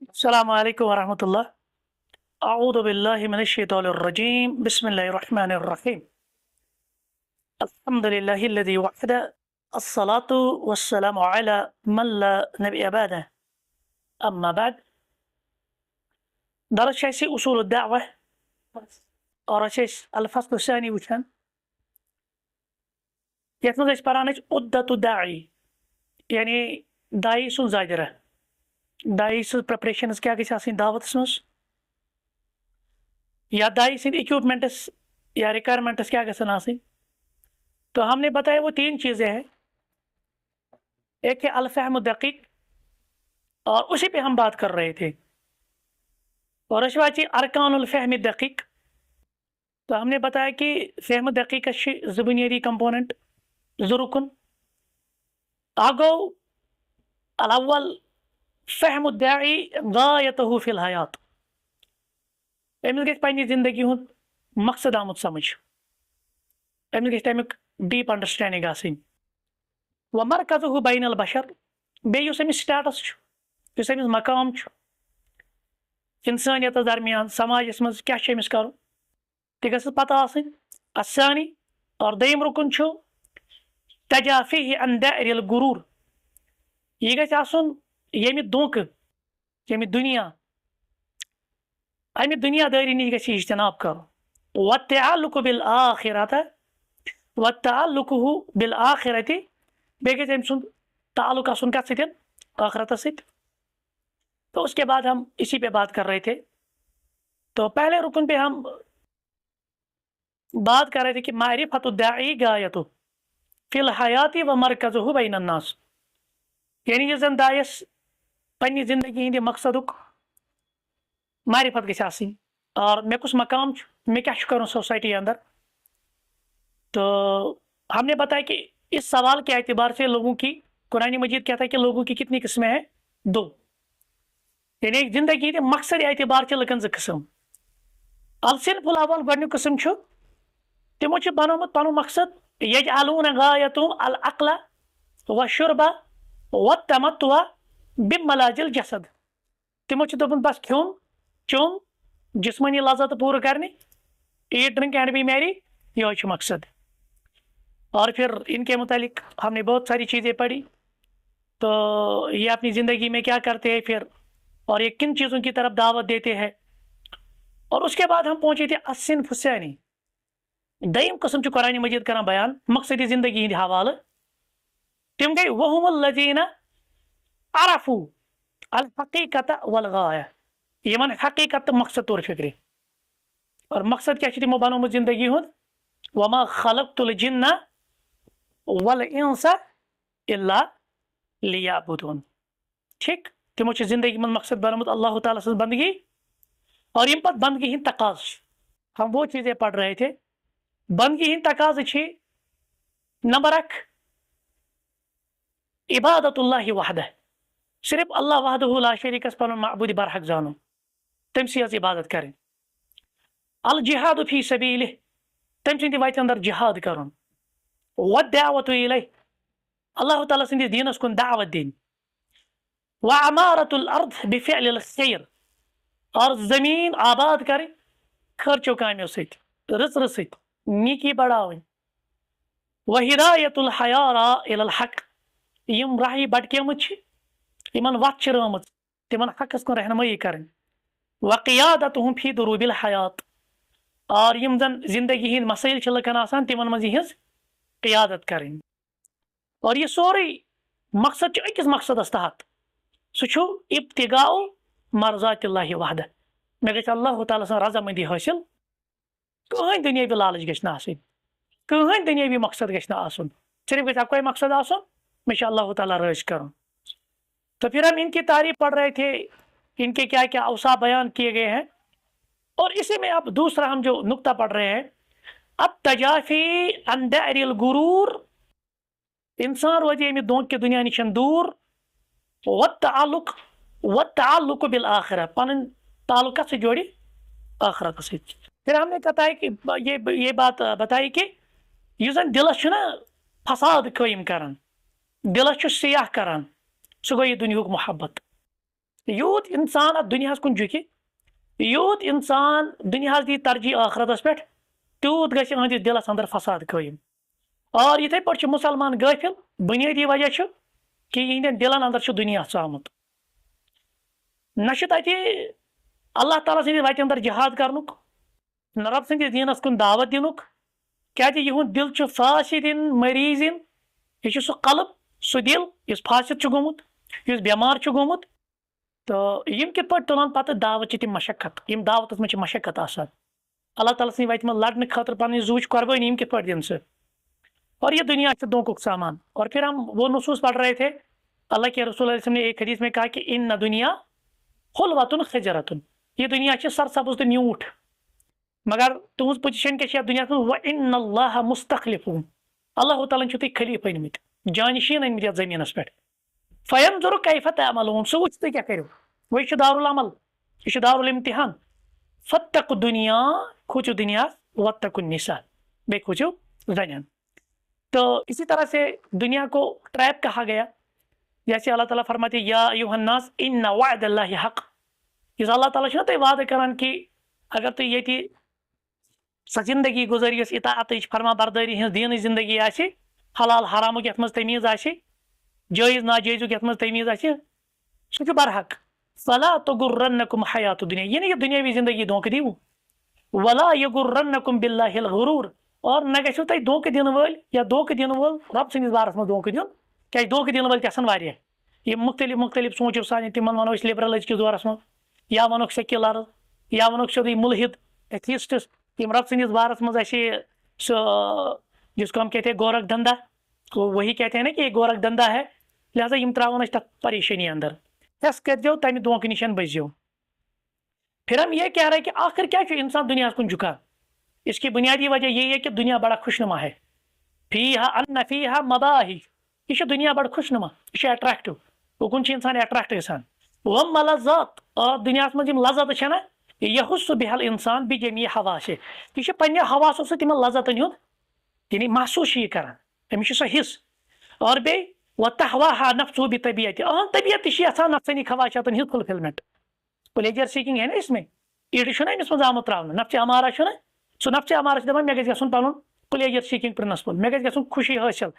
السلام علیکم ورحمۃ اللہ۔ اعوذ باللہ من الشیطان الرجیم، بسم اللہ الرحمن الرحیم۔ الحمد للہ الذی وحد، الصلاة والسلام علی من لا نبی بعدہ، اما بعد۔ درس چھِ اَسہِ اصول الدعوہ اور چھِ أسۍ الفصل الثانی وٕچھان، یَتھ منٛز أسۍ پران ٲسۍ عدت الداعی، یعنی داعی سُنٛد زاجرہ، داعی سٕنٛز پریپریشنز کیٛاہ گژھِ آسٕنۍ دعوتس منٛز، یا داعی سٕنٛدۍ اکوپمنٹس یا ریکوائرمنٹس کیا گژھن آسٕنۍ۔ تو ہم نے بتایا وہ تین چیزیں ہیں، ایک ہے الفہم الدقیق، اور اسی پہ ہم بات کر رہے تھے، اور اشواچی ارکان الفہم الدقیق۔ تو ہم نے بتایا کہ فہم دقیق زٕ بنیادی کمپوننٹ، زٕ رکن۔ آگو الاول فہم الداعی غایتہ فی الحیات، أمِس گژھِ پننہِ زندگی ہُنٛد مقصد آمُت سمجھ، أمِس گژھِ تمیُک ڈیپ انڈرسٹینڈنگ آسٕنۍ۔ ومرکزہ بین البشر، بیٚیہِ یُس أمِس سٹیٹس چھُ، یُس أمِس مقام چھُ انسانیتس درمیان سماجس منٛز کیٛاہ چھُ أمِس کرُن تہِ گٔژھٕس پتہ آسٕنۍ۔ الثانی، اور دوٚیِم رکن چھُ تجافیہ عن دائر الغرور، یہِ گژھِ آسُن ییٚمہِ دھوکہٕ، ییٚمہِ دُنیا، امہِ دُنیا دٲری نِش گژھِ یہِ اجتناب کرُن۔ والتعلق بالآخرة، والتعلقہ بالآخرة، بیٚیہِ گژھِ أمۍ سُنٛد تعلق آسُن کتھ سۭتۍ؟ آخرتس سۭتۍ۔ تو اس کے بعد ہم اسی پہ بات کر رہے تھے۔ تو پہلے رکن پہ ہم بات کر رہے تھے کہ معرفت الداعی غایتہ فی الحیات و مرکزہ بین الناس، یعنی یُس زن داعیس پننہِ زندگی ہٕنٛدِ مقصدُک معرفت گژھِ آسٕنۍ، اور مےٚ کُس مقام چھُ، مےٚ کیٛاہ چھُ کرُن سوسائٹی اندر۔ تو ہم نے بتایا کہ اس سوال کے اعتبار سے لوگوں کی، قرآن مجید کہتا ہے کہ لوگوں کی کتنی قسمیں ہیں؟ دو، یعنی ایک زندگی ہٕنٛدِ مقصد اعتبار چھِ لُکن زٕ قٕسم۔ الصنف الاول گۄڈنیُک قٕسم چھُ تِمو چھُ بنومُت پنُن مقصد یجعلون غایتہم العقل والشرب والتمتع بملاذ الجسد، تِمو چھُ دوٚپمُت بس کھیوٚن چیوٚن، جسمٲنی لذت پوٗرٕ کرنہِ، ایٹ ڈرنک اینڈ بی میری، یہوے چھُ مقصد۔ اور پھر ان کے متعلق ہم نے بہت ساری چیزیں پڑھی، تو یہ اپنی زندگی میں کیا کرتے ہیں پھر، اور یہ کن چیزوں کی طرف دعوت دیتے ہیں۔ اور اس کے بعد ہم پہنچے تھے الصنف الثانی، دوٚیِم قسم چھُ قرآن مجید کران بیان مقصدی زندگی ہٕنٛدِ حوالہٕ، تِم گٔے وہم الذین عرفوا الحقیقت والغایہ، یمن حقیقت تہٕ مقصد توٚر فکرِ۔ اور مقصد کیٛاہ چھُ تِمو بنومُت زندگی ہُنٛد؟ وما خلقت الجن والانس الا لیعبدون، ٹھیک۔ تِمو چھُ زندگی منٛز مقصد بنومُت اللہ تعالیٰ سٕنٛز بندگی، اور یِم پتہٕ بندگی ہٕنٛدۍ تقاضہٕ چھِ، ہم وہ چیزیں پڑھ رہے تھے۔ بندگی ہٕنٛدۍ تقاضہٕ چھِ نمبر اکھ عبادت اللہ وحدہ، صرف اللہ وحدہ لا شریکس پنُن معبوٗدِ برحق زانُن، تٔمۍ سٕے یٲژ عبادت کرٕنۍ۔ الجہاد فی سبیلہ، تٔمۍ سٕنٛدِ وتہِ اندر جہاد کرُن۔ والدعوۃ الیہ، اللہ تعالیٰ سٕنٛدِس دیٖنس کُن دعوت دِنۍ۔ وعمارۃ الارض بفعل الخیر، اور زمین آباد کرٕنۍ خٲرچو کامیو سۭتۍ، رٕژرٕ سۭتۍ، نیکی بڑاوٕنۍ۔ وہدایۃ الحیارى الی الحق، یِم راہی بٹکیمٕتۍ چھِ، یمن وتھ چھِ رٲمٕژ، تِمن حقس کُن رہنمٲیی کرٕنۍ۔ وقیادتہم فی دروب الحیات، اور یم زن زندگی ہٕنٛدۍ مسائل چھِ لُکن آسان تِمن منٛز یِہنٛز قیادت کرٕنۍ۔ اور یہ سورُے مقصد چھُ أکِس مقصدس تحت، سُہ چھُ ابتغاء مرضات اللہ وحدہ، مےٚ گژھِ اللہ تعالیٰ سٕنٛز رضامندی حٲصِل، کٕہٕنۍ دُنیٲوی لالٕچ گژھِ نہٕ آسٕنۍ، کٕہٕنۍ دُنیٲوی مقصد گژھِ نہٕ آسُن، صرف گژھِ اکوے مقصد آسُن، مےٚ چھُ اللہ تعالیٰ رٲضۍ کرُن۔ تو پھر ہم ان کی تعریف پڑھ رہے تھے، ان کے کیا کیا اوصاف بیان کیے گئے ہیں۔ اور اسی میں اب دوسرا ہم جو نقطہ پڑھ رہے ہیں، التجافی عن دائر الغرور، انسان روزِ ییٚمہِ دھوکہٕ کہِ دنیا نِش دوٗر۔ والتعلق بالآخرہ، پنُن تعلق کتھ سۭتۍ جوڑِ؟ آخرتس سۭتۍ۔ پھر ہم نے بتایا کہ یہ بات بتائی کہ یُس زن دلس چھُ نا فساد قٲیِم کران، دلس چھُ سیاہ کران، سُہ گوٚو یہِ دُنیہُک محبت۔ یوت انسان ات دنیا کن جھکہ یوت انسان دنیا دی ترجیح آخرتس پہ تیوت گژھِ اہندس دلس اندر فساد قائم اور یتھے پٲٹھۍ مسلمان غٲفل بنیٲدی وجہ کہ یہندین دلن اندر دنیا ژامُت نہ تتہِ اللہ تعالیٰ سٕنٛدِ وتہِ اندر جہاد کرنُک نہ رب سٕنٛدِس دیٖنس کُن دعوت دِنُک کیازِ یِہُنٛد دل چھُ فاسدin مریٖضin یہ چھُ سُہ قلب سُہ دل یُس فاسد چھُ گوٚمُت یُس بٮ۪مار چھُ گوٚمُت تہٕ یِم کِتھ پٲٹھۍ تُلان پتہٕ دعوت چھِ تِم مشقت یِم دعوتس منٛز چھِ مشقت آسان اللہ تعالیٰ سٕنٛدِ وتہِ منٛز لڑنہٕ خٲطرٕ پنٕنۍ زُوٕچ قۄربٲنی یِم کِتھ پٲٹھۍ دِن سُہ اور یہ دنیا سے دھوکوں سامان اور پھر ہم وہ نصوص پڑھ رہے تھے اللہ کے رسول علیہ وسلم نے ایک حدیث میں کہا کہ ان دنیا حلوۃ خجرۃ یہ دنیا سرسبز تو میوٹھ مگر تہذ پوزیشن کیا دنیا وَإِنَّ اللَّهَ مُسْتَخْلِفُهُم اللہ تعالیٰ چھُ تُہۍ خلیف أنمٕتۍ جانشین أنمٕتۍ یتھ زمینس پٮ۪ٹھ فَيَنظُرُ كَيْفَ تَعْمَلُونَ سُہ وٕچھ تُہۍ کیٛاہ کٔرِو وۄنۍ چھُ دارالعمل یہ چھُ دارالامتحان فَاتَّقُوا الدُّنیا کھوٗژِو دنیا وَاتَّقُوا النِّساء بیٚیہِ کھوٗژِو زنٮ۪ن تو اسی طرح سے دنیا کو ٹریپ کہا گیا جیسے اللہ تعالیٰ فرماتے یا ایھا الناس ان وعد اللہ حق اس اللہ تعالیٰ چھُ نہ تۄہہِ وعدٕ کران کہ اگر تُہۍ ییٚتہِ سۄ زندگی گُزٲرِو یۄس اطاعتٕچ فرما بردٲری ہٕنٛز دیٖنٕچ زندگی آسہِ حلال حرامُک یتھ منٛز تمیٖز آسہِ جٲیز ناجٲیزُک یتھ منٛز تمیٖز آسہِ سُہ چھُ برحق فلا تغرنکم حیات الدنیا یہ نہیں کہ دنیاوی زندگی دھوکہ دیو ولا یغرنکم باللہ الغرور اور نہ گژھو تۄہہِ دھوکہ دِنہٕ وٲلۍ یا دھوکہ دِنہٕ وول رب سٕنٛدِس بارس منٛز دھوکہ دیُن کیازِ دھوکہ دِنہٕ وٲلۍ تہِ آسان واریاہ یِم مختلف مختلف سونچو سانہِ تِمن ونو أسۍ لِبرل أزکِس دورس منٛز یا ونوکھ سیکولر یا ونوکھ سیودُے مُلحد ایتھیسٹس یِم رب سٕنٛدِس بارس منٛز اَسہِ سُہ جس کو ہم کہتے ہیں گورکھ دھندا وہی کہتے ہیں نا کہ یہ گورکھ دھندا ہے لہٰذا یم تراون أسۍ تتھ پریشٲنی اندر ہیس کٔرۍزیو تمہِ دھوکہٕ نِش بٔچزیو پھر ہم یہ کہہ رہے کہ آخر کیا چھُ انسان دنیا کن جھکا اس کی بنیادی وجہ یہی ہے کہ دنیا بڑا خوشنما ہے فیہا مباہی یہ دنیا بڑا خوشنما یہ اٹریکٹو اوکن انسان اٹریکٹ گژھان وہ ملذات اور دنیا مز لذت نا یحس بہل انسان بجمیع حواس یہ پنہ حواسو سۭتۍ تمن لذتن ہُنٛد یعنی محسوس یہ کران أمِس چھُ سۄ حص اور بیٚیہِ وتہواہا نفسه بطبیعت طبیعت تہِ چھِ یژھان نفسانی خواہشاتن ہٕنٛز فلفلمنٹ پلیجر سیکنگ ہے نا اس میں ایڈ چھُنہ أمِس منٛز آمُت تراونہٕ نفسِ امارہ چھُنہ سُہ نفسِ امارہ چھُ دپان مےٚ گژھِ گژھُن پنُن پلیجر سیکنگ پرنسپل مےٚ گژھِ گژھُن خوشی حٲصِل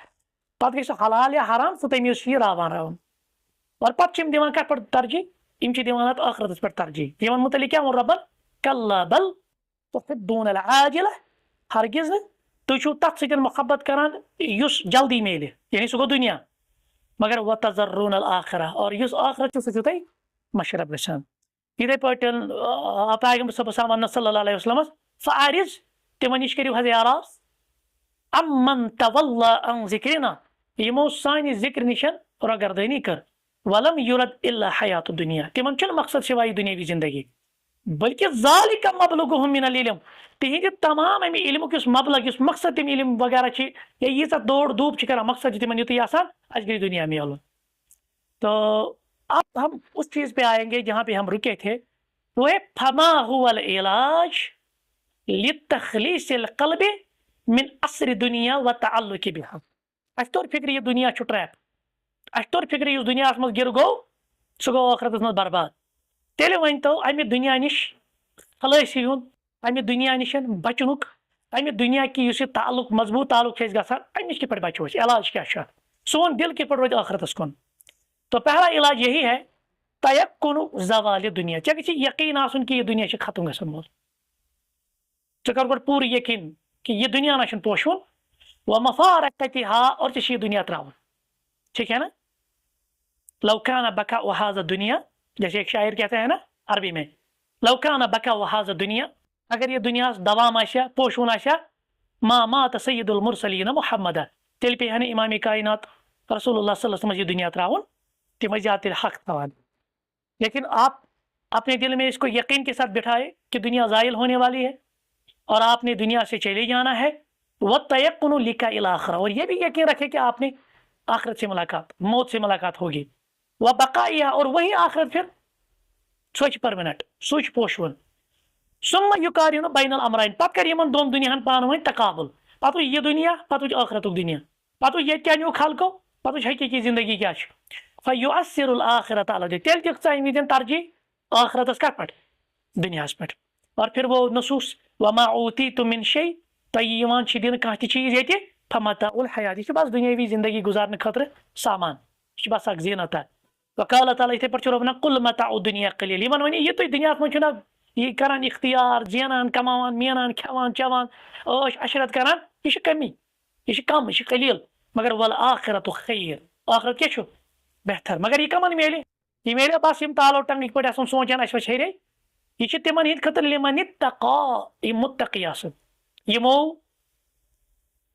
پتہٕ گژھِ سُہ حلال یا حرام سُہ تمیٖز چھُ یہِ راوان اور پتہٕ چھِ یِم دِوان کتھ پٮ۪ٹھ ترجیح یِم چھِ دِوان اتھ ٲخرتس پٮ۪ٹھ ترجیح یِمن متعلق کیٛاہ ووٚن رۄبن کلا بل تحبون العاجلہ ہرگز نہٕ تُہۍ چھِو تتھ سۭتۍ محبت کران یُس جلدی میلہِ یعنی سُہ گوٚو دنیا مگر وتذرون الآخرہ اور یُس ٲخرت چھُ سُہ چھُو تۄہہِ مشرف گژھان یِتھے پٲٹھۍ پیغمبر صٲبس وننہٕ صلی اللہ علیہ وسلمس فأعرض تِمن نِش کٔرِو حظ اعراض عمن تولى عن ذکرنا یِمو سانہِ ذکر نِش روگردٲنی کٔر ولم یُرد الا حیات الدنیا تِمن چھُنہٕ مقصد سوائے دنیاوی زندگی بلکہ ذالک مبلغهم من العلم تہندِ تمام امہِ علمُک یُس مبلغ یُس مقصد تِم علم وغیرہ چھِ یا ییٖژاہ دور دھوپ چھِ کران مقصد چھِ تِمن یُتُے آسان اَسہِ گژھِ دنیا میلُن تو اب ہم اس چیز پہ آئیں گے جہاں پہ ہم رکے تھے وہ ہے فما هو العلاج لتخلیص القلب من اثر دنیا وتعلق بها اس طور فکر یہ دنیا چھُ ٹریپ اس طور فکر یُس دنیاہس منٛز گر گوٚو سُہ گوٚو ٲخرتس منٛز برباد تیٚلہِ ؤنۍتو امہِ دنیا نِش خلٲصی ہُنٛد امہِ دنیا نِش بچنُک امہِ دنیا کی یُس یہِ تعلق مضبوط تعلق چھِ اَسہِ گژھان امہِ نِش کِتھ پٲٹھۍ بچو أسۍ علاج کیٛاہ چھُ اتھ سون دل کِتھ پٲٹھۍ روزِ ٲخرتس کُن تو پہلا علاج یہی ہے تیقن زوال دنیا ژےٚ گژھِ یقین آسُن کہ یہ دنیا چھِ ختم گژھن وول ژٕ کر گۄڈٕ پوٗرٕ یقین کہ یہ دنیا نہ چھُنہٕ پوشوُن ومفارقتها اور ژےٚ چھِ یہ دنیا تراوُن ٹھیک ہے نا لو كان بقاء هذا الدنيا جیسے ایک شاعر کہتے ہیں نا عربی میں لو كان بقاء هذا الدنيا اگر یہ دنیا دوام آسیا پوشون آسیا ما مات سید المرسلین محمد تیٚلہِ پیٚیہِ ہا نہٕ امام کائنات رسول اللہ صلی اللہ علیہ وسلم یہ دنیا تراؤن تِم ٲسۍ زیادٕ حق تھاوان لیکن آپ اپنے دل میں اس کو یقین کے ساتھ بٹھائے کہ دنیا زائل ہونے والی ہے اور آپ نے دنیا سے چلے جانا ہے وَالتَّيَقُّنُ لِقَاءِ الْآخِرَةِ اور یہ بھی یقین رکھے کہ آپ نے آخرت سے ملاقات موت سے ملاقات ہوگی وَبَقَائِهَا اور وہی آخرت پھر سوچ پرمنٹ سوچ پوشون ثُمَّ يُقَارِنُ بَيْنَ الْأَمْرَيْنِ پتہٕ کر یِمن دۄن دُنیاہن پانہٕ ؤنۍ تقابل پتہٕ وٕچھ یہِ دُنیا پتہٕ وٕچھ ٲخرتُک دُنیا پتہٕ وٕچھ ییٚتہِ کیٛاہ نیوٗ خلقو پتہٕ وٕچھ حقیٖقی زندگی کیٛاہ چھِ فَيُؤَثِّرُ الْآخِرَةَ عَلَى الدُّنْيَا تیٚلہِ دِکھ ژٕ اَمہِ وِزٮ۪ن ترجیح آخرتس کتھ پٮ۪ٹھ دُنیاہس پٮ۪ٹھ اور پھر وہ نصوص وَمَا أُوتِیتُم مِّن شَيْءٍ تۄہہِ یِوان چھِ دِنہٕ کانٛہہ تہِ چیٖز ییٚتہِ فَمَتَاعُ الْحَیاةِ یہِ چھِ بس دُنیٲوی زندگی گُزارنہٕ خٲطرٕ سامان یہِ چھِ بس اکھ زیٖنت وقال تعالیٰ یِتھے پٲٹھۍ چھُ رۄبن قُل مَتاعُ الدُّنْیَا قٔلیٖل یِمن ؤنِو یہِ تُہۍ دُنیاہس منٛز چھِو نہ یہِ کران اختیار زینان کماوان مینان کھٮ۪وان چٮ۪وان عٲش عشرت کران یہِ چھِ کمی یہ کم یہ قلیل مگر والآخرۃ خیر آخرت کیا چھُ بہتر مگر یہ کمن میلہِ یہ میلہِ بس یم تالو ٹنگٕکۍ پٲٹھۍ آسان سونچان اسہِ وچھِ ہیرے یہ چھِ تمن ہٕنٛدۍ خٲطرٕ لمن اتقا یم متقی آسن یمو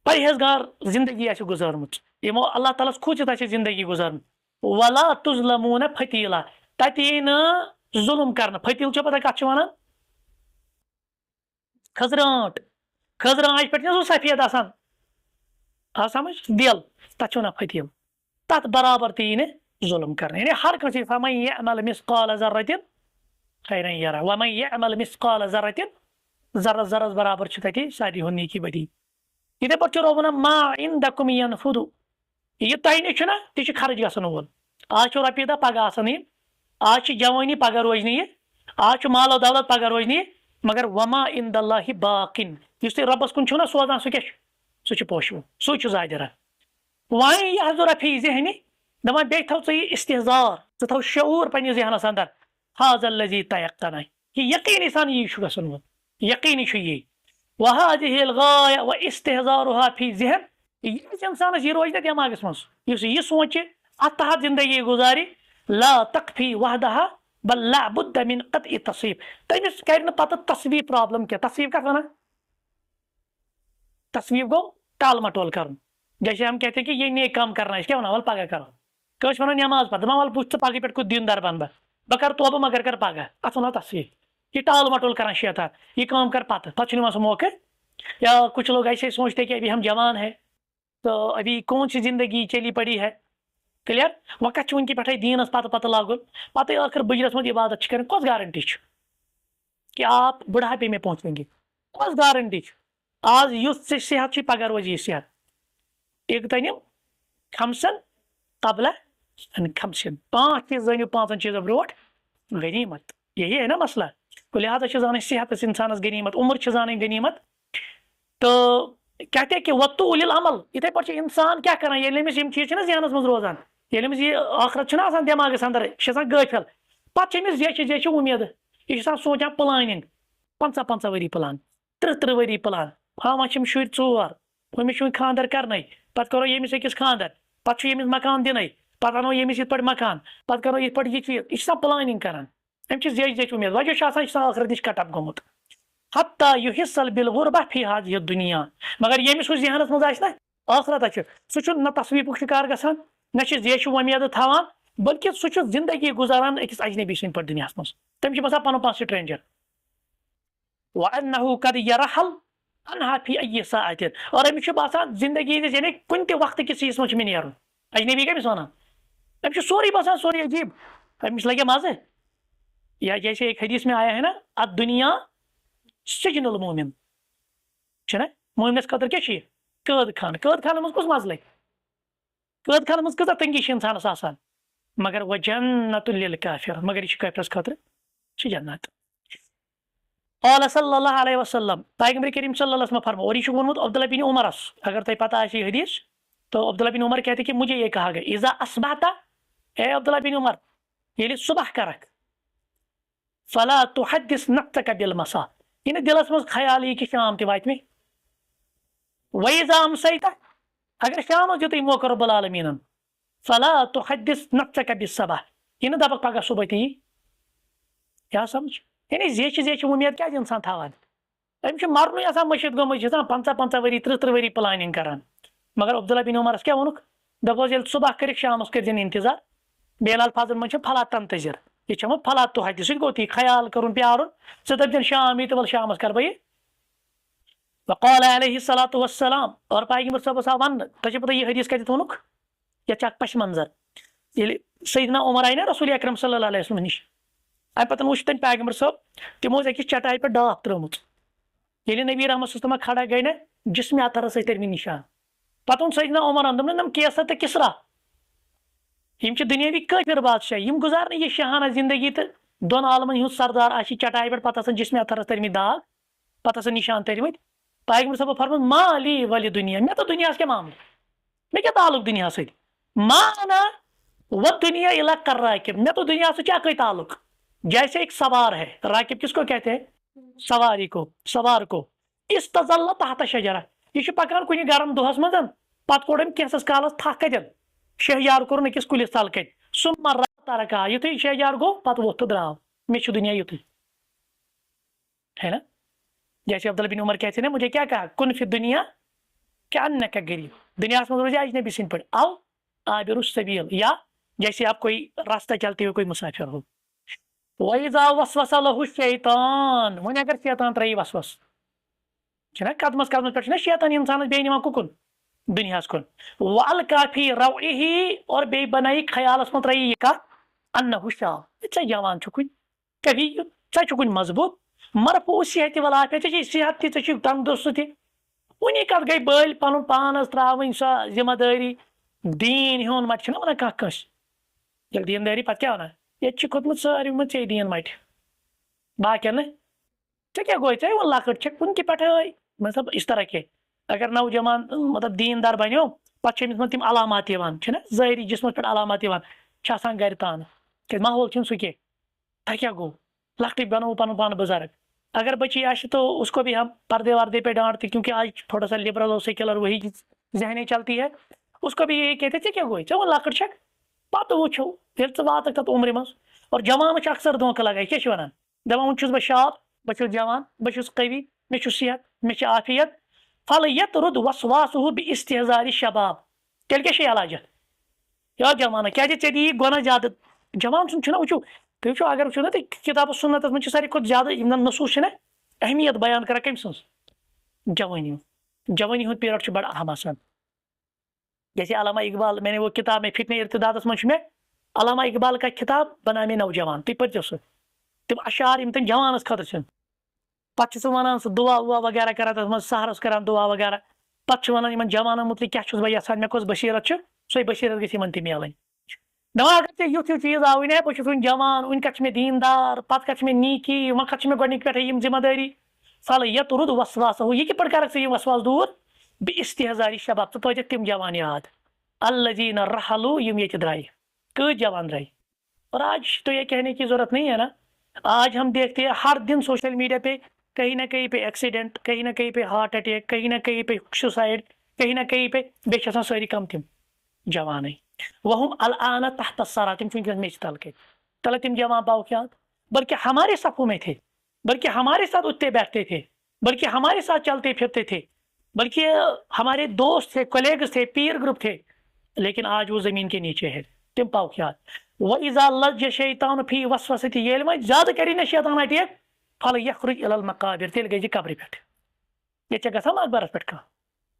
پرہیزگار زندگی آسہِ گزارمٕژ یمو اللہ تعالیٰ ہس کھوٗژِتھ آسہِ زندگی گزارمٕژ ولا تظلمون فتیلا تتہِ یی نہٕ ظلم کرنہٕ فتیل چھِ پتہ کتھ چھِ ونان خزرانٹ خزرانچ پٮ۪ٹھ چھُ سفید آسان آ سمجھ دل تتھ چھِ ونان فتیل تتھ برابر تہِ یی نہٕ ظلم کرنہٕ یعنی ہر کٲنٛسہِ فمن یعمل مثقال ذرة خیرا یرہ ومن یعمل مثقال ذرة ذرس ذرس برابر چھُ تتہِ ساری ہُنٛد نیکی بدی یِتھے پٲٹھۍ چھُ رۄب ونان ما عندکم ینفد یہ تۄہہِ نِش چھُ نہ تہِ چھُ خرٕچ گژھن وول آز چھُ رۄپیہِ دہ پگہہ آسان یہِ آز چھِ جوٲنی پگہہ روزِ نہٕ یہِ آز چھُ مال و دولت پگہہ روزِ نہٕ یہِ مگر وما عند اللہ باقٍ یُس تُہۍ رۄبس کُن چھُو نہ سوزان سُہ کیاہ چھُ سُہ چھُ پوشوُن سُے چھُ زادِرا وۄنۍ یحضر فی ذہنہِ دپان بیٚیہِ تھاو ژٕ یہِ استحضار ژٕ تھاو شعوٗر پننِس ذہنس اندر حاذا الذی تیقنہ یہِ یقیٖنی سان یی چھُ گژھن وول یقیٖنی چھُ یی وهذه الغاية واستحضارها في ذہن ییٚمِس انسانس یہِ روزِ نہ دٮ۪ماغس منٛز یُس یہِ سونچہِ اتھ تحت زندگی گزارِ لا تقفی وحدها بل لا بد من قطع تصویب تٔمِس کرِ نہٕ پتہٕ تصویب پرابلم کینٛہہ تصویب کتھ ونان تصویب گوٚو ٹال مٹول کرُن جیسے ہم کہتے ہیں کہ یہ نیک کام کرنا ہے کیا ونان ول پگہہ کرو کٲنٛسہِ ونان نٮ۪ماز پتہٕ دپان ول بہٕ ژٕ پگہہ پٮ۪ٹھ کُس دیندار بنہٕ بہٕ کرٕ توبہٕ مگر کر پگہہ اتھ ونان تصویب یہ ٹال مٹول کران شیطان یہ کام کر پتہٕ چھُنہٕ یِوان سُہ موقع یا کچھ لوگ ایسے سوچتے کہ ابھی ہم جوان ہیں تو ابھی کون سی زندگی چلی پڑی ہے کلیئر وقت چھُ وٕنکہِ پٮ۪ٹھے دیٖنس پتہٕ لاگُن پتہٕ ٲخر بٕجرس منٛز عبادت چھِ کرٕنۍ کۄس گارنٹی چھُ کہ آپ بڑھاپے میں پہنچیں گے کۄس گارنٹی چھُ آز یُتھ ژےٚ صحت چھُے پگہہ روزِ یہِ صحت اغتنم خمسن قبل ان خمسن پانٛژھ چیٖز زٲنِو پانٛژن چیٖزن برونٛٹھ غنیمت یہی ہے نا مسئلہ لہٰذا چھِ زانٕنۍ صحتس انسانس غنیمت عمر چھِ زانٕنۍ غنیمت تو کہتے ہیں کہ وطول العمل یِتھے پٲٹھۍ چھُ انسان کیاہ کران ییٚلہِ أمِس یِم چیٖز چھِ نہ ذہنس منٛز روزان ییٚلہِ أمِس یہِ ٲخرت چھُنہ آسان دٮ۪ماغس اندر یہِ چھِ آسان غٲفِل پتہٕ چھِ أمِس زیچھِ اُمیدٕ یہِ چھُ آسان سونچان پلاننگ 50 ؤری پلان 30 ؤری پلان ہاوان چھِم شُرۍ 4 أمِس چھُ وۄنۍ خاندر کرنے پتہٕ کرو ییٚمِس أکِس خاندر پتہٕ چھُ ییٚمِس مکان دِنٕے پتہٕ انو ییٚمِس یِتھ پٲٹھۍ مکان پتہٕ کرو یِتھ پٲٹھۍ یہِ چیٖز یہِ چھُ آسان پلاننگ کران أمِس چھِ زیچھِ اُمید وجہ چھُ آسان یہِ چھُ آسان ٲخرت نِش کٹ اپ گوٚمُت حتیٰ یُحِصَّ بالغربہ فی ہذِہِ الدُنیا مگر ییٚمِس ہُہ ذہنس منٛز آسہِ نہ ٲخرت چھُ سُہ چھُ نہ تصویٖبُک شِکار گژھان نہ چھِ زیچھِ وۄمیدٕ تھاوان بلکہ سُہ چھُ زندگی گُزاران أکِس اجنبی سٕنٛدۍ پٲٹھۍ دُنیاہس منٛز تٔمِس چھُ باسان پنُن پان سٹرینجر وانه قد يرحل عنها في اي ساعة اور أمِس چھُ باسان زندگی ہٕنٛدِس یعنی کُنہِ تہِ وقتہٕ کِس چیٖزس منٛز چھُ مےٚ نیرُن اجنبی کٔمِس ونان أمِس چھُ سورُے باسان سورُے عجیب أمِس لگہِ مزٕ یا جیسے ایک حدیث میں آیا ہے نا الدنیا سجن المومن چھُنہ مومنس خٲطرٕ کیاہ چھُ یہِ قٲد خانس منٛز کُس مزٕ لگہِ قٲد خانس منٛز کۭژاہ تنگی چھِ انسانس آسان مگر وجنت للکافر مگر یہِ چھُ کٲفرس خٲطرٕ چھِ جنت قال صلی اللہ علیہ وسلم پیغمبر کریم صلی اللہ علیہ وسلم فرمو اور یہ چھُ ووٚنمُت عبداللہ بن عمرس اگر تۄہہِ پتہ آسہِ یہ حدیث تو عبداللہ بن عمر کہتے کہ مجھے یہ کہا گیا اذا اصبحت اے عبداللہ بن عمر ییٚلہِ صبح کرکھ فلا تحدث نفسك بالمساء یہِ نہٕ دلس منٛز خیال یی کہ شام تہِ واتہِ مےٚ وإذا امسيت اگر شامس دیُتُے موقع رب العالمیٖنن فلا تحدث نفسك بالصباح یہِ نہٕ دپکھ پگہہ صبح تہِ یی کیاہ سمجھ یعنی زیچھِ وۄمید کیازِ انسان تھاوان أمِس چھُ مرنُے آسان مٔشِد گوٚمُت یہِ چھُ آسان 50 ؤری 30 ؤری پلاننگ کران مگر عبداللہ بن عمرس کیاہ ووٚنُکھ دوٚپُس ییٚلہِ صبح کٔرِکھ شامس کٔرزِ انتظار بیلال فاضل منٛز چھِ فلا تنتظر یہ چھُ فلا تحدث سُہ تہِ گوٚو تی خیال کرُن پیارُن ژٕ دٔپزٮ۪ن شام یی تہٕ ول شامس کرٕ بہٕ یہِ وقال علیہ الصلاۃ والسلام اور پیغمبر صٲبس آو وننہٕ تۄہہِ چھو پتہ یہِ حدیث کتٮ۪تھ ووٚنُکھ یتھ چھِ اکھ پش منظر ییٚلہِ سیدنا عمر آیہِ نا رسول اکرم صلی اللہ علیہ وسلم نِش امہِ پتہٕ وٕچھ تٔمۍ پیغمبر صٲب تِمو اوس أکِس چٹایہِ پٮ۪ٹھ ڈاکھ ترٲومٕژ ییٚلہِ نبی رحمت صلی کھڑا گٔے نا جسمِ اطہرس ٲسۍ تٔرمٕتۍ نِشان پتہٕ ووٚن سیدنا عمرن دوٚپُن نم کیسر تہٕ کسرا یم چھ دنیاوی کافر بادشاہ یم گزارن یہ شاہانہ زندگی تو دون عالمن ہند سردار آشی چٹائی پہ پتہ جسم اتھرس ترمت داغ پتہ نشان ترمت پیغمبر صاحب فرمت مالی ولی دنیا میں تو دنیا کیا معاملہ میں کیا تعلق دنیا سے مانا وہ دنیا الا کر راکب میں تو دنیا سے کیا کوئی تعلق جیسے ایک سوار ہے راکب کس کو کہتے ہیں سواری کو سوار کو استظل تحت شجرہ یہ پکان کن گرم دہس مز پتہ کوڑم کینسس کالس تھک کتن شہجار کور أکس کلس تل کن ثم ترکا یتھے شہجار گو پتہ ووت تو درٛاو میں چھُ دنیا یتھے ہے نا جیسے عبداللہ بن عمر کہتے ہیں نا مجھے کیا کہا کن فی دنیا کیا انک غریب دنیا میں روزے اجنبی سن پڑ او عابر السبیل یا جیسے آپ کوئی راستہ چلتے ہوئے کوئی مسافر ہو وَإِذَا وَسْوَسَ لَهُ الشَّيْطَانُ وۄنۍ اگر شیطان ترٛایی وسوس چھنا قدمس قدمس پہ شیطان انسانس بے نوان کُکُن دنیا کن وَأَلْقَى فِي رَوْعِهِ اور بے بنائی خیالس من ترٛایی یہ کتھ انہ شاب ژے جوان چھُکھ کبھی ژے چھُکھ مضبوط مرفوع صحت والعافیت ژےٚ چھے صحت تہِ ژےٚ چھُکھ تندرست تہِ وٕنی کتھ گٔے بٔلۍ پنُن پانس ترٛاوٕنۍ سۄ ذمہ دٲری دیٖن ہیوٚن مٹہِ چھِنہ ونان کانٛہہ کٲنٛسہِ ییٚلہِ دیٖندٲری پتہٕ کیٛاہ ونان ییٚتہِ چھِ کھوٚتمُت ساروٕے منٛز ژےٚ دیٖن مٹہِ باقین نہٕ ژےٚ کیٛاہ گوٚے ژےٚ وۄنۍ لۄکٕٹ چھکھ کُنہِ تہِ پٮ۪ٹھے مطلب اس طرح کے اگر نوجوان مطلب دیٖن دار بنیو پتہٕ چھِ أمِس منٛز تِم علامات یِوان چھِنہ ظٲہری جسمس پٮ۪ٹھ علامات یِوان چھِ آسان گرِ تانہٕ کیٛازِ ماحول چھُنہٕ سُہ کینٛہہ تۄہہِ کیٛاہ گوٚو لۄکٹٕے بنووُ پنُن پان بُزرگ اگر بچی آشے تو اس کو بھی ہم پردے وردے پہ ڈانٹتے کیونکہ آج تھوڑا سا لبرل اور سیکولر وہی ذہنی چلتی ہے اس کو بھی یہی کہتے ژےٚ کیٛاہ گوٚے ژےٚ وۄنۍ لۄکٕٹ چھکھ پتہٕ وٕچھو ییٚلہِ ژٕ واتکھ تتھ عمرِ منٛز اور جوانس چھِ اکثر دھوکہٕ لگان کیٛاہ چھِ ونان دپان وۄنۍ چھُس بہٕ شاب بہٕ چھُس جوان بہٕ چھُس قوی مےٚ چھُ صحت مےٚ چھِ عافیت فلیطرد وسواسہ باستحضار الشباب تیٚلہِ کیٛاہ چھِ علاج یا جوانا کیٛازِ ژےٚ دِیی گۄناہ زیادٕ جوان سُنٛد چھُنہ وٕچھو تُہۍ وٕچھو اگر وٕچھو نا تُہۍ کتاب سنتس منٛز چھِ ساروی کھۄتہٕ زیادٕ یِم زن نصوٗص چھِنہ اہمیت بیان کران کٔمۍ سٕنٛز جوانی جوانی ہُنٛد پیریڈ چھُ بڑٕ اہم آسان جیسے علامہ اقبال میں نے وہ کتاب میں فتنہ ارتدادس منٛز چھُ مےٚ علامہ اقبال کا کتاب بنامے نوجوان تُہۍ پٔرۍزیو سُہ تِم اشعار یِم تٔمۍ جوانس خٲطرٕ چھِ پتہٕ چھِ سُہ ونان سُہ دعا وعا وغیرہ کران تتھ منٛز سحرس کران دعا وغیرہ پتہٕ چھُ ونان یِمن جوانن متعلق کیٛاہ چھُس بہٕ یژھان مےٚ کۄس بصیرت چھِ سۄے بصیرت گژھِ یِمن تہِ میلٕنۍ دپان اگر ژےٚ یُتھ ہیوٗ چیٖز آوٕے نا بہٕ چھُس وُنہِ جوان وُنہِ کتھ چھِ مےٚ دیٖندار پتہٕ کتھ چھِ مےٚ نیٖکی وۄنۍ کتھ چھِ مےٚ گۄڈنِکۍ پٮ۪ٹھے یِم ذمہ دٲری فلیطرد وسواسہ یہ کِتھ پٲٹھۍ کرکھ ژٕ یِم وسواس دوٗر باستحضار الشباب ژٕ تھٲوزٮ۪کھ تِم جوان یاد الذین رحلوا یِم ییٚتہِ درٛایہِ کۭتۍ جوان درٛایہِ اور آج تو یہ کہنے کی ضرورت نہیں ہے نا آج ہم دیکھتے ہیں ہر دن سوشل میڈیا پہ کہیں نہ کہیں پہ ایکسیڈنٹ کہیں نہ کہیں پہ ہارٹ اٹیک کہیں نہ کہیں پہ سوسائڈ کہیں نہ کہیں پہ بیٚیہِ چھِ آسان سٲری کم تِم جوانے وہم الآن تحت الثرى تم چھِ میچ تل کے تلے تم جوان باوقیات بلکہ ہمارے صفوں میں تھے بلکہ ہمارے ساتھ اٹھتے بیٹھتے تھے بلکہ ہمارے ساتھ چلتے پھرتے تھے بلکہ ہمارے دوست تھے کولیگز تھے پیر گروپ تھے لیکن آج وہ زمین کے نیچے ہے تم باوقیات وَإِذَا لَجَّ الشَّيْطَانُ فِي وَسْوَسَتِهِ ییٚلہِ وۄنۍ زیادٕ کری نہ شیطان اٹیک فَلْيَخْرُجْ إِلَى الْمَقَابِرِ تیٚلہِ گژھِ قبرِ پٮ۪ٹھ ییٚتہِ چھےٚ گژھان مقبرس پٮ۪ٹھ کانٛہہ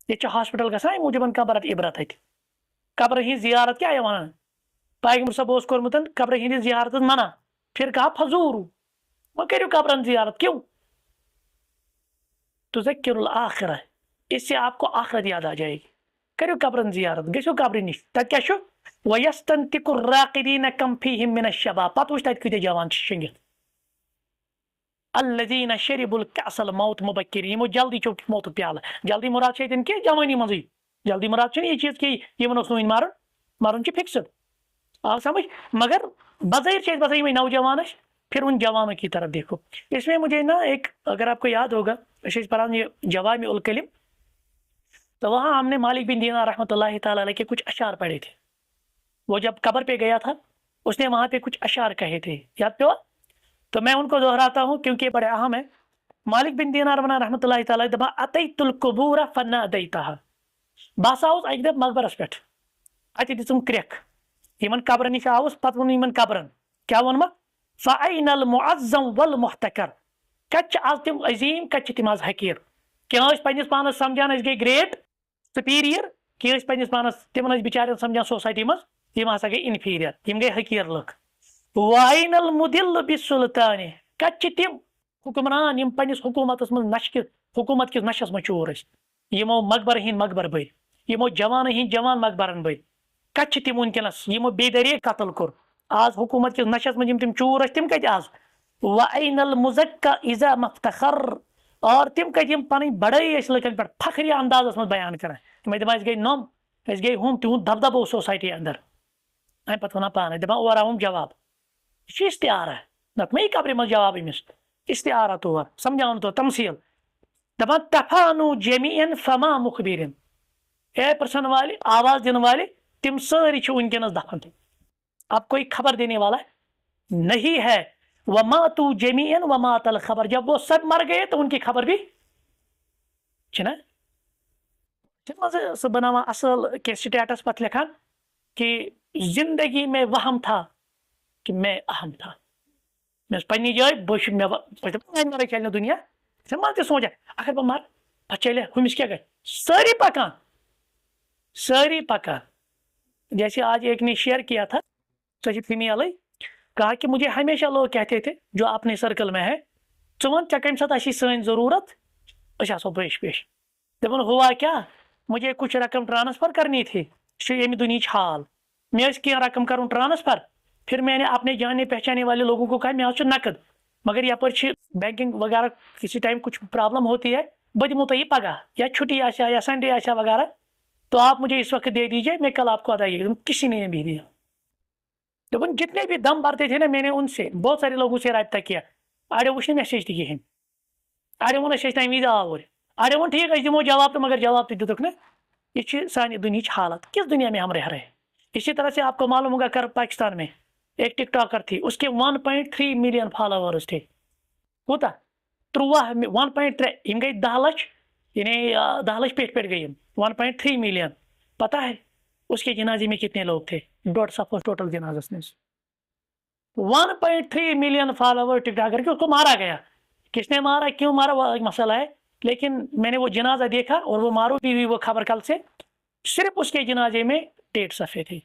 ییٚتہِ چھِ ہاسپِٹل گژھان اَمہِ موٗجوٗب کانٛہہ برت عبرت اَتہِ قبرِ ہٕنٛز زیارت کیٛاہ آیہِ وَنان پیغمبر صٲب اوس کوٚرمُت قبرِ ہٕنٛدِس زیارتس منع پھر کہا فضوٗرو وۄنۍ کٔرِو قبرن زیارت کیوں تُذکِّرُ الآخرہ اس سے آپ کو آخرت یاد آ جائے گی کٔرِو قبرن زیارت گٔژھِو قبرِ نِش تتہِ کیٛاہ چھُ وَيَسْتَنْتِقُ الرَّاقِدِينَ كَمْ فِيهِمْ مِنَ الشَّبَابِ پتہٕ وٕچھ تتہِ کۭتیاہ جوان چھِ شٔنگِتھ الذین شربوا الکأس الموت مبکرین یِمو جلدی چوٚک موتُک پیالہٕ جلدی مراد چھِ ییٚتٮ۪ن کہِ جوانی منٛزٕے جلدی مراد چھُنہٕ یہِ چیٖز کہِ یِمن اوس نہٕ وُنہِ مرُن مرُن چھُ فِکسٕڈ آو سمجھ مگر بظاہر چھِ أسۍ باسان یِمے نوجوان ٲسۍ پھر ان جوانوں کی طرف دیکھو اس میں مجھے نا ایک اگر آپ کو یاد ہوگا أسۍ ٲسۍ پران یہ جوامع الکلم تو وہاں ہم نے مالک بن دینار رحمۃ اللہ تعالیٰ علیہ کے کچھ اشعار پڑھے تھے وہ جب قبر پہ گیا تھا اس نے وہاں پہ کچھ اشعار کہے تھے یاد پہ تو میں ان کو دہراتا ہوں کیونکہ یہ بڑے اہم ہے مالک بن دینار ونان رحمۃ اللہ تعالیٰ دپان اتیت القبور فنادیتها بہٕ ہسا آوُس اکہِ دۄہ مقبرس پٮ۪ٹھ اتہِ دِژٕم کرٛٮ۪کھ یِمن قبرن نِش آوُس پتہٕ ووٚن یِمن قبرن کیٛاہ ووٚنمکھ فأین المعظم والمحتکر کتہِ چھِ آز تِم عظیٖم کتہِ چھِ تِم آز حقیٖر کینٛہہ ٲسۍ پننِس پانس سمجھان أسۍ گٔے گریٹ سپیریئر کینٛہہ ٲسۍ پننِس پانس تِمن ٲسۍ بِچارٮ۪ن سمجھان سوسایٹی منٛز یِم ہسا گٔے انفیٖریَر یِم گٔے حقیٖر لُکھ وَأَیْنَ الْمُدِلُّ بِالسُّلطانِ کتہِ چھِ تِم حکمران یِم پننِس حکوٗمتس منٛز نشہٕ حکوٗمت کِس نشس منٛز چور ٲسۍ یِمو مقبرٕ ہٕنٛدۍ مقبر بٔرۍ یِمو جوانن ہٕنٛدۍ جوان مقبرن بٔرۍ کت تم ونکس یمو بے دری قتل کور آز حکومت کس نشس من تم چور تم کت آز وَأَيْنَ الْمُزَكَّى إِذَا مَفْتَخَرْ اور تم کت پن بڑائی لکن پہ فخری انداز من بیان کران تم دپان گئی نم اس گئی ہم تہد دبدب اوس سوسائٹی اندر ام پتہ ونان پانے دپان اور آوم جواب یہ استعارہ نت مے قبر من جواب امس استعارہ طور سمجھاؤن تو تمثیل دپان تفانو جمیعن فما مخبرن اے پرسن والے آواز دن والے تم ساری ونکس دفن اب کوئی خبر دینے والا نہیں ہے وَمَاتُوا جَمِيعًا وَمَاتَ الْخَبَرُ جب وہ سب مر گئے تو ان کی خبر بھی چھنا سہ بناوان اصل کہ سٹیٹس پتہ لکھان کہ زندگی میں وہم تھا کہ میں اہم تھا میں پنی جائے بش مر چلنے دنیا من تہ سوچا اگر بہ مر پہ چلے ہمس کیا گئے ساری پکان جیسے آج ایک نے شیئر کیا تھا سچ فیمیل کہا کہ مجھے ہمیشہ لوگ کہتے تھے جو اپنے سرکل میں ہے ون ٹھیک کم سات اسی سن ضرورت اس آسو پیش پیش دپن ہوا کیا مجھے کچھ رقم ٹرانسفر کرنی تھی یہ دنیچ حال میں کی رقم کروں ٹرانسفر پھر میں نے اپنے جاننے پہچانے والے لوگوں کو کہا میں نقد مگر یپر بینکنگ وغیرہ کسی ٹائم کچھ پرابلم ہوتی ہے بہ دمو تہ یہ پگہ یا چھٹی آسا یا سنڈے آسا وغیرہ تو آپ مجھے اس وقت دے دیجیے میں کل آپ کو ادائیگی کسی نے بھی دیا دپن جتنے بھی دم بھرتے تھے نا میں نے ان سے بہت سارے لوگوں سے رابطہ کیا اڑے وچ میسیج تہ کہین اڑے ون اس تمہ وز آور اڑے ون ٹھیک اس دمو جواب تو مگر جواب تہ دتک نا یہ سانہ دنیا حالت کس دنیا میں ہم رہ رہے اسی طرح سے آپ کو معلوم ہوگا کر پاکستان میں ایک ٹک ٹاکر تھی اس کے 1.3 ملین فالوورز تھے کوتا 1.3 یم گئی 10 لچھ یعنی 10 لچھ پیٹ گئی 1.3 ملین پتہ ہے اس کے جنازے میں کتنے لوگ تھے 1.5 صفحہ ٹوٹل جنازہ میں 1.3 ملین فالوور ٹک ٹاکر کے اس کو مارا گیا کس نے مارا کیوں مارا وہ ایک مسئلہ ہے لیکن میں نے وہ جنازہ دیکھا اور وہ معروف بھی ہوئی وہ خبر کل سے صرف اس کے جنازے میں 1.5 صفحے تھے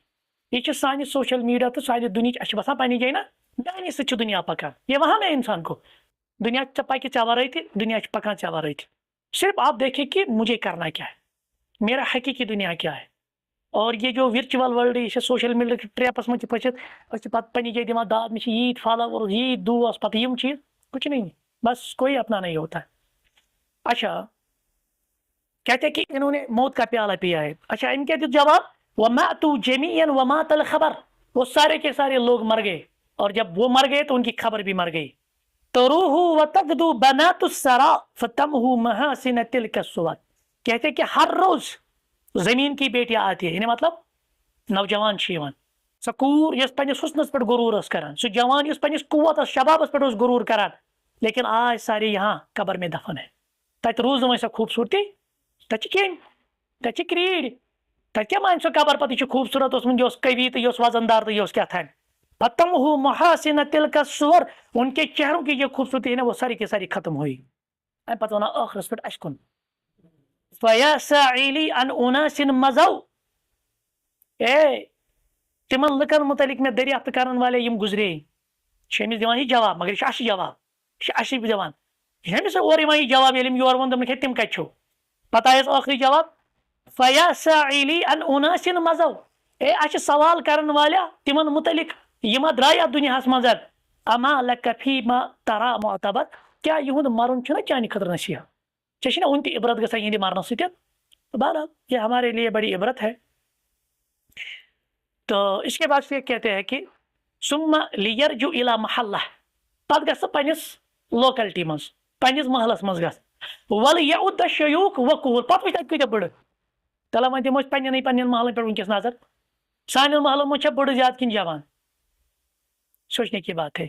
یہ سانہ سوشل میڈیا تو سانہ دنیا اچھا بسان پنہ جائے نا میانہ سۭتۍ دنیا پکان یہ وہاں ہے انسان کو دنیا پکہ ژےٚ ورٲے تہِ دنیا پکان ژےٚ ورٲے تہِ صرف آپ دیکھیں کہ مجھے کرنا کیا ہے میرا حقیقی دنیا کیا ہے اور یہ جو ورچوئل ورلڈ یہ سوشل میڈیا کی ٹریپس من پھسِتھ پتہ پنہ جائے دِوان داد مے ییٖتۍ فالوور ییٖتۍ دوس پتہ یم چیز کچھ نہیں بس کوئی اپنا نہیں ہوتا ہے اچھا کہتے ہیں کہ انہوں نے موت کا پیالہ پیا ہے اچھا ان کے جواب وَمَاتُوا جَمِيعًا وَمَاتَ الْخَبَرُ وہ سارے کے سارے لوگ مر گئے اور جب وہ مر گئے تو ان کی خبر بھی مر گئی تَرُوهُ وَتَغْدُو بَنَاتُ الثَّرَىٰ فَتَمْهُ مَحَاسِنَ تِلْكَ الصُّوَرِ کہتے ہیں کہ ہر روز زمین کی بیٹیاں آتی ہے یعنی مطلب نوجوان سہ کور یس پنس حسنس پہ غرور کران سہ جوان اس پنس قوت شبابس پہ غرور کران لیکن آج سارے یہاں قبر میں دفن ہے تت روز نہ سہ خوبصورتی تت کن تت کریڑ تت کیا مان سہ قبر پتہ یہ خوبصورت اس من یہ قوی تو یہ وزن دار تو یہ کیا تھان فتمہ محاسن تلک الصور ان کے چہروں کی جو خوبصورتی ہے نا وہ ساری کی ساری ختم ہوئی ام پتہ ونان آخرس پہ اش کن فیا سائلی ان اناس مزو اے تمن لکن متعلق میں دریافت کرن والے یم گزرے امس دِوان یہ جواب مگر یہ اش جواب یہ اش دِوان امس اور یہ جواب یل یور ون دم تم کت چھو پتہ آیس آخری جواب فیا سائلی ان اناس مزو اے اش سوال کرن والے تمن متعلق یم درائے ات دنیا مز اما لک فیما ترى معتبر کیا یہد مرن چھنا چانہ خطر نصیحت چھ ون تہ عبرت گژھان یہندِ مرنہ سۭتۍ بہرحال یہ ہمارے لیے بڑی عبرت ہے تو اس کے بعد پھر کہتے ہیں کہ ثم لیرجو الی محلہ پتہ گژھِ پنس لوکلٹی مز پنس محلس مز گژھ ولیعد الشیوخ وقور پتہ وچھ تتہِ کۭتیاہ بٔڑ تلا وۄنۍ دِمو أسۍ پننٮ۪ن محلن پٮ۪ٹھ وٕنکٮ۪س نظر سانٮ۪ن محلن منٛز چھا بٔڑ زیادٕ کِنہٕ جوان سوچنے کی بات ہے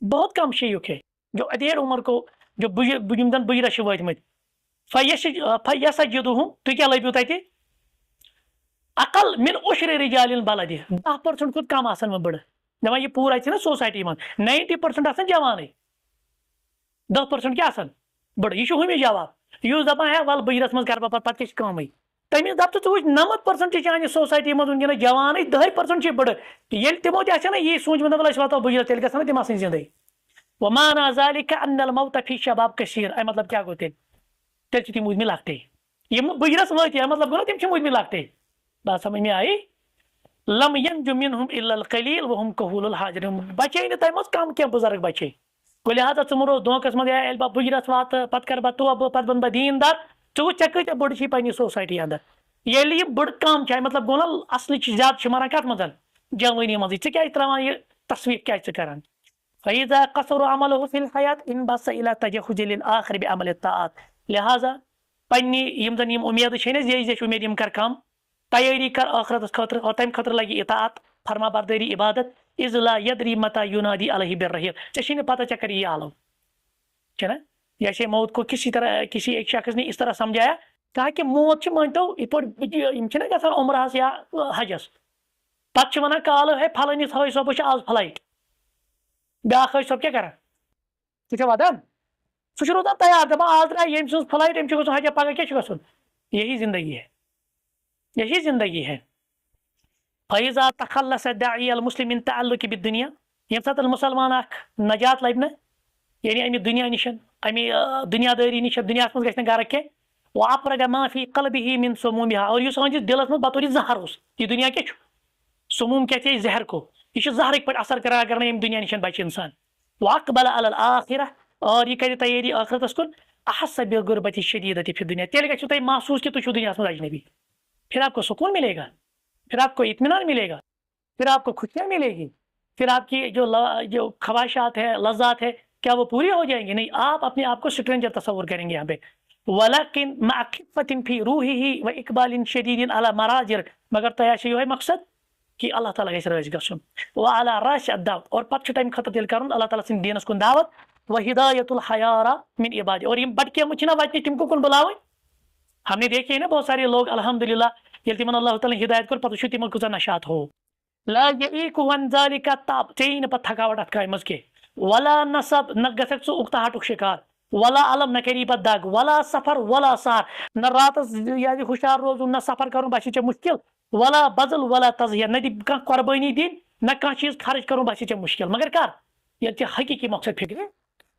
بہت کم شیوخ ہے جو ادھیڑ عمر کو جو یم زن بجرس وٲتمٕتۍ فیسجدہم تُہۍ کیٛاہ لٔبِو تتہِ اقل من عشر رجال البلد 10% کھۄتہٕ کم آسان وۄنۍ بٔڑ دپان یہ پوٗرٕ اَتہِ نا سوسایٹی منٛز 90% آسان جوانے 10% کیٛاہ آسان بٔڑ یہ چھُ ہُمِس جواب یُس دپان ہے ول بجرس منٛز کرٕ بہٕ پتہٕ کیٛاہ چھِ کٲمٕے تٔمِس دپ ژٕ وٕچھ 90% چانہِ سوسایٹی منٛز وٕنکٮ۪نس جوانے 10% چھِ بٔڑ ییٚلہِ تِمو تہِ آسہِ نا یی سوٗنٛچمُت ول أسۍ واتو بجرس تیٚلہِ گژھن تِم آسٕنۍ زِندے ومعنى ذلك ان الموت في شباب كثير اے مطلب کیا گو تیل تم روٗدمٕتۍ لۄکٹے یم بجرس وٲتۍ مطلب گوٚو نا تم چھِ روٗدمٕتۍ لۄکٹے بات سمجھ میں آئی لم ينجو منهم الا القليل وهم كهول الحاجر بچے نہ تمہ کم کی بزرگ بچے گو لہذا ثم روز دھوکس مز ییٚلہِ بہٕ بُجرس واتہٕ پتہٕ کرٕ بہٕ توبہٕ پتہٕ بنہٕ بہٕ دیٖندار ژٕ وٕچھ ژےٚ کۭتیاہ بٔڑ چھِ پننہِ سوسایٹی اندر ییٚلہِ یہِ بٔڑ کم چھِ مطلب گوٚو نا اصلٕچ زیادٕ چھِ مران کتھ منٛز جوٲنی منٛزٕے ژٕ کیازِ تراوان یہِ تصویٖر کیازِ ژٕ کران فإذا قصر عمله في الحياة انبسط إلى تجهز للآخر بعمل الطاعات لہذا پننہِ یِم زن یِم اُمیدٕ چھے نا زیچ امید یِم کر کم تیٲری کر ٲخرتس خٲطرٕ اور تمہِ خٲطرٕ لگہِ اطاعت فرما بردٲری عبادت اذ لا يدري متى ينادي عليه بالرحيل ژےٚ چھے نہٕ پتہ ژےٚ کر یی آلو ہے نا جیسے موت کو کسی ایک شخص نے اس طرح سمجھایا کہا کہ موت مانتو یہ گھان عمرہس یا حجس پتہ ونان کالو ہے پھلٲنِس حٲج صٲبس آز فلائٹ بیاکھ حٲج صٲب کیا کران سہ ودان سہ روزان تیار دپان آز درٛاے ییٚمۍ سٕنٛز فلائٹ أمۍ چھُ گژھُن حجہ پگہہ کیٛاہ چھُ گژھُن یہی زندگی ہے یہی زندگی ہے فإذا تخلص الداعي المسلم من تعلق بالدنيا ییٚمہِ ساتہٕ مُسلمان اکھ نجات لبہِ نا یعنی امہِ دنیا نشن امہِ دنیا دٲری نش دنیاہس منٛز گژھِ نہٕ گرٕ کینٛہہ وأفرغ ما في قلبه من سمومها اور یُس أہٕنٛدِس دِلس منٛز بطور زہر اوس یہِ دنیا کیٛاہ چھُ سموم کیٛاہ چھِ زہر کو یہ زہرٕکۍ پٲٹھۍ اثر کران اگر نہٕ امہِ دنیا نشن بچہِ انسان وأقبل على الآخرة اور یہ کرِ تیٲری ٲخرتس کُن أحس بالغربة الشديدة في الدنيا تیٚلہِ گژھِو تۄہہِ محسوٗس کہ تُہۍ چھُو دنیاہس منٛز اجنبی پھر آپ کو سکون ملے گا پھر آپ کو اطمینان ملے گا پھر آپ کو خوشیاں ملے گی پھر آپ کی جو خواہشات ہے لذات ہے کیا وہ پوری ہو جائیں گی نہیں آپ اپنے آپ کو اسٹرینجر تصور کریں گے یہاں پہ ولكن مع خفة في روحه وإقبال شديد على مراجر مگر تۄہہِ آسہِ یِہوے مقصد کہ اللہ تعالیٰ گژھِ رٲضۍ گژھُن وعلى رأس الدعوة اور پتہٕ چھُ تمہِ خٲطرٕ تیٚلہِ کرُن اللہ تعالیٰ سٕنٛدِ دیٖنس کُن دعوت وہدایت الحیارہ من عبادی اور یِم بٹکیمٕتۍ چھِنہ وتنہِ تِم کُن بُلاوٕنۍ ہم نے دیکھے نا بہت سارے لوگ الحمدللہ ییٚلہِ تِمن اللہ تعالیٰ ہدایت کوٚر پتہٕ وٕچھو تِمن کۭژاہ نشات ہو لا يعيق عن ذلك التعب ژےٚ یی نہٕ پتہٕ تھکاوٹ اتھ کامہِ منٛز کینٛہہ ولا نصب نہ گژھکھ ژٕ اُکتاہٹُک شکار ولا علم نہ کری پتہٕ دگ ولا سفر ولا سار نہ راتس یا ہُشار روزُن نہ سفر کرُن باسہِ ژےٚ مشکل ولا بذل ولا تضحیہ نہ دِ کانٛہہ قۄربٲنی دِنۍ نہ کانٛہہ چیٖز خرچ کرُن باسہِ ژےٚ مشکل مگر کر ییٚلہِ ژےٚ حقیٖقی مقصد فکرِ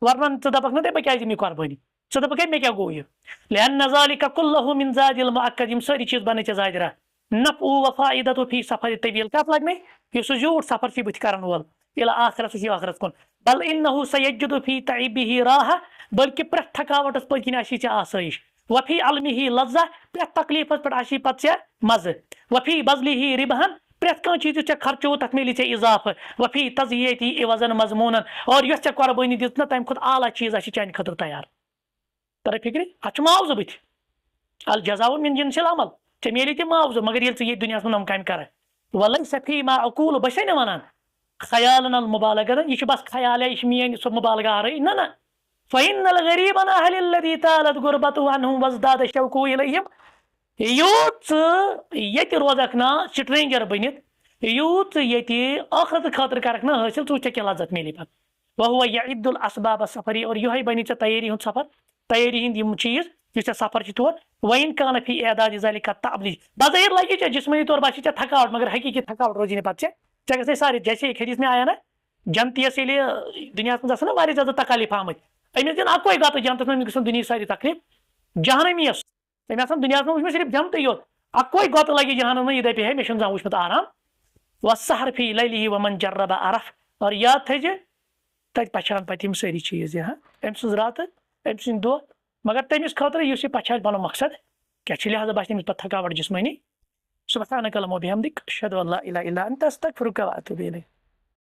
ورنہ ژٕ دپکھ نہ بہٕ کیازِ دِمہٕ یہِ قۄربٲنی ژٕ دپکھ ہے مےٚ کیٛاہ گوٚو یہِ لأن ذلك كله من زاد المؤكد یِم سٲری چیٖز بنٲے ژےٚ زادِ راتھ نفع وفائدة في سفر الطويل کتھ لگ مےٚ یُس سُہ زیوٗٹھ سفر چھُ بٕتھِ کرن وول الى آخرت سُہ چھُ آخرت کُن بل انه سيجد في تعبه راحة بلکہ پرٛٮ۪تھ تھکاوٹس پٔتۍ کِنۍ آسی ژےٚ آسٲیِش وفی علمه لذة پرٛٮ۪تھ تکلیفس پٮ۪ٹھ آسی پتہٕ ژےٚ مزٕ وفی بذله ربحن پرٛٮ۪تھ کانٛہہ چیٖز یُس ژےٚ خرچوو تتھ میلی ژےٚ اضافہٕ وفی تضحیتی عوضن مضموٗنن اور یۄس ژےٚ قۄربٲنی دِژ نا تمہِ کھۄتہٕ اعلیٰ چیٖز آسی چانہِ خٲطرٕ تیار ترے فکرِ اتھ چھُ معاوضہٕ بٕتھِ الجزاء من جنس العمل ژےٚ میلی تہِ معاوضہٕ مگر ییٚلہِ ژٕ ییٚتہِ دُنیاہس منٛز یِم کامہِ کرکھ وليس فيما اقول بہٕ چھسے نہٕ ونان خیالن المبالغہ یہِ چھُ بس خیالے یہِ چھِ میٲنۍ سۄ مُبالغہ آرٲیی نہ نہ فإن الغريب عن أهل الذي طالت غربته عنهم وازداد شوقه إليهم یوٗت ژٕ ییٚتہِ روزکھ نا سٹرینجر بٔنِتھ یوٗت ژٕ ییٚتہِ ٲخرت خٲطرٕ کرکھ نا حٲصِل ژٕ وٕچھ ژےٚ کیٛاہ لذت میلی پتہٕ وهو يعد الاسباب السفری اور یِہوے بنی ژےٚ تیٲری ہُنٛد سفر تیٲری ہٕنٛدۍ یِم چیٖز یُس ژےٚ سفر چھِ تور وإن كان في إعداد ذلك التعب بظٲہر لگی ژےٚ جسمٲنی طور باسہِ ژےٚ تھکاوٹ مگر حقیٖقی تھکاوٹ روزی نہٕ پتہٕ ژےٚ گژھِ سارے جیسے ایک حدیث میں آیا نا جنتیس ییٚلہِ دُنیاہس منٛز آسان نا واریاہ زیادٕ تکالیف آمٕتۍ أمِس دِن اکوے گتہٕ جنتس منٛز أمِس گژھن دُنہِچ ساری تکلیف جہنمی یس تٔمۍ آسان دُنیاہس منٛز وٕچھمُت صرف جنتٕے یوت اکوے گۄتہٕ لگہِ جہنم منٛز یہِ دپہِ ہے مےٚ چھُنہٕ زانٛہہ وٕچھمُت آرام والسحر في ليله ومن جرب عرف اور یاد تھٲیزِ تتہِ پہچان پتہٕ یِم سٲری چیٖز أمۍ سٕنٛز راتہٕ أمۍ سٕنٛدۍ دۄہ مگر تٔمِس خٲطرٕ یُس یہِ پہچانہِ پنُن مقصد کیٛاہ چھُ لہٰذا باسہِ تٔمِس پتہٕ تھکاوٹ جسمٲنی سبحانك اللهم وبحمدك اشهد ان لا اله الا انت استغفرك واتوب اليك